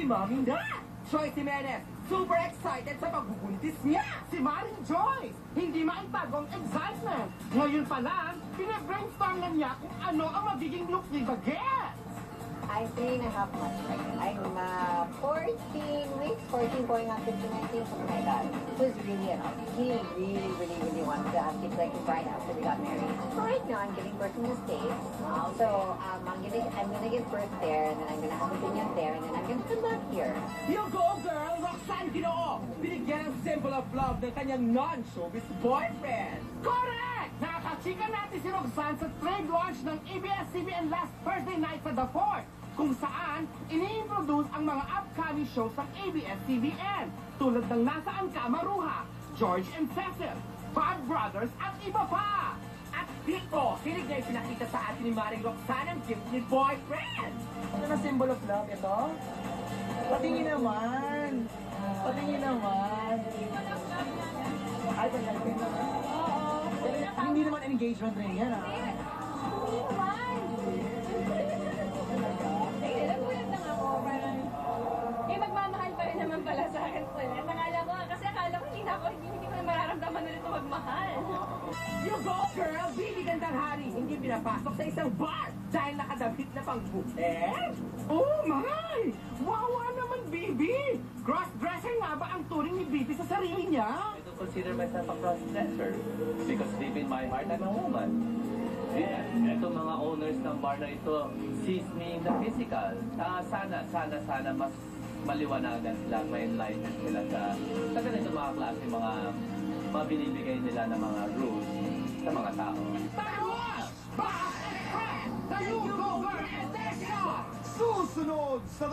si Mami na! Joyce Jimenez, super excited sa pagbubuntis niya! Si Maring Joyce, hindi maitago ang excitement. Ngayon pa lang, pinabrainstorm na niya kung ano ang magiging look ni Baguette. I'm 3.5 months pregnant. I'm 14 weeks, 14 going on 15, I think, something like that. It was really enough. He really wanted to have kids like right after we got married. So right now, I'm giving birth in the States. So I'm gonna give birth there, and then I'm gonna have a baby there, and then I'm gonna come back here. You go, girl! Roxanne Ginoo! Binigyan ng symbol of love ng kanyang non-showbiz boyfriend! Correct! Nakakachika natin si Roxanne sa trade launch ng ABS-CBN last Thursday night sa The Fort, kung saan ini-introduce ang mga upcoming shows ng ABS-CBN tulad ng Nasaan Ka Maruha, George and Cecil, Bad Brothers at iba pa! At dito, sinig na pinakita sa atin ni Maring Roxanne ang gift ni boyfriend! Ano na symbol of love ito? Patingin naman! Patingin naman! Ay, patingin naman. Hindi naman engagement ring yan, ah. Hindi naman! Nagulat lang ako, parang... magmamahal pa rin naman pala sa akin ulit. Akala ko hindi ko na mararamdaman ulit na magmahal. You go, girl! Bibi gandang hari! Hindi pinapasok sa isang bar dahil nakadabit na pang buket! Oh my! Wawa naman, Bibi! Cross-dresser nga ba ang turing ni Bibi sa sarili niya? I don't consider myself a cross-dresser because deep in my heart, I'm a woman. Ito mga owners ng bar na ito sees me in the physical. Sana mas maliwanagan sila, may enlightened sila sa ganito mga klase, mga binibigay nila na mga rules sa mga tao. Taiwan! Back and Tayo, go, girl! Susunod sa